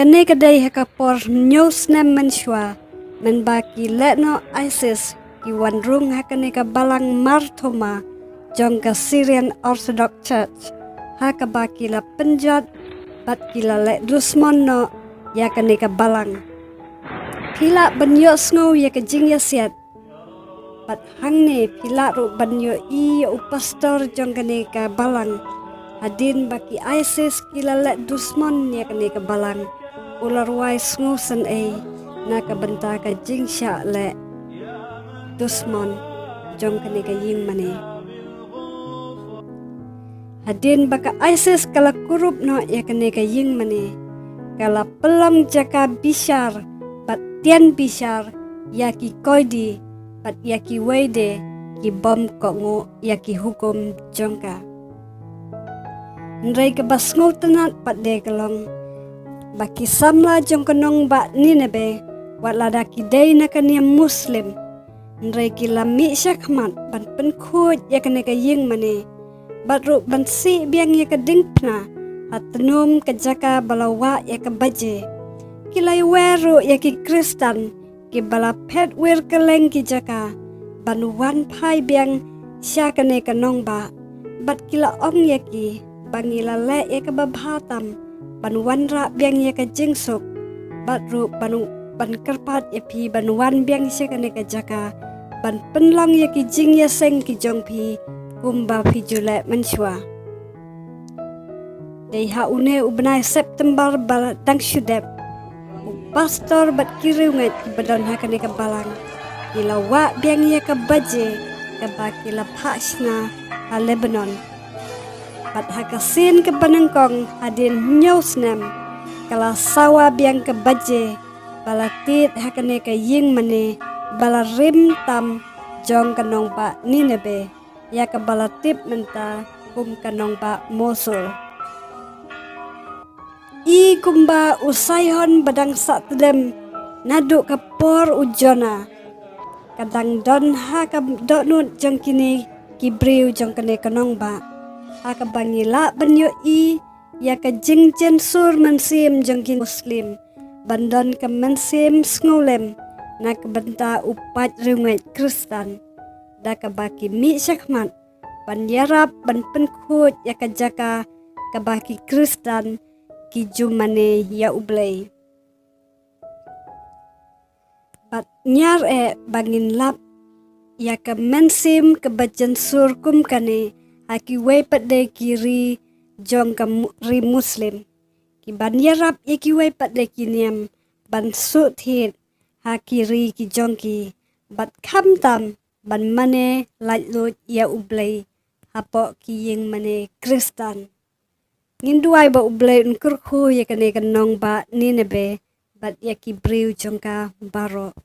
Kene kadai hakapor news nem menshwa menbaki letno ISIS ki wandrung hakane ka balang martoma jong ka Syrian Orthodox Church hakabaki la penjat bat kila let dusmon no ya kane ka balang pila banyo sngo ya ka jingiaseng bat hangne pila ru banyo I pastor jong kane ka balang Hadien baki ISIS kila let dusmon ya kane ka balang ular wai sngusen na ka benta ka jingsha le dusmon jong kane ka Ingmane Hadien baka ISIS kala kurup no ya kane ka Ingmane kala pelong jaka bishar bat tian bishar ya ki koidi bat ya ki wede ki bom kongo ya ki hukum jongka Nrai ke basngau tenat pat de kelong baki samla jong kenong ba Ninebeh wat ladaki day na kania Muslim nrai kila mi khmat ban pynkhuid ya kane ka Ingmane batru ban si biang ya ka dingpna atnum ka jaka balawa ya ka baje kilai weru ya ki Khristan ki bala pet wer keleng ki jaka ban wan pai biang sya kane ka nong ba bat kila ong ya ki bangila le ya ka babhatam ban wan ra biang ya ka jingsuk batru ban kerpat ya pi ban wan biang sya kane ka jaka ban pynlong ya ki jingiaseng ki jong pi kumba pi jule menshwa dei ha une ubnai September bal dang shudep pastor bat kirunget ki badon ha kane ka balang ila wa biang ya ka baje ka bakila phasna ha Lebanon bat hakasin ke penengkong Hadien news nem kala sawa biang ke baje balatit hakane ke Ingmane bala rim tam jong kanong pa Ninebeh ya ke balatip menta kum kanong pa Mosul I kumba usaihon badang satlem naduk kapor ujona kadang don ha ka donut jong kini kibriu jong kane kanong ba aka bangila banyo I ya ka jingjen sur mensim jengkin Muslim bandon ka mensim ngulem na ka benta upat Ingmane Khristan da ka baki mi khmat ban iarap ban pynkhuid ya ka jaka ka baki Khristan ki jumane ya ublei bat nyar bangin lap ya ka mensim ka bajen sur kum kane haki wepat de kiri jong ka ri Muslim ki ban iarap ya ki wepat de kiniam ban sut hit haki ri ki jong ki bat kham tam ban mane lait lut ya ublei hapo ki Ingmane Khristan nginduai ba ublei unkurkhu ya kane kanong ba Ninebeh bat ya ki briu jong ka baro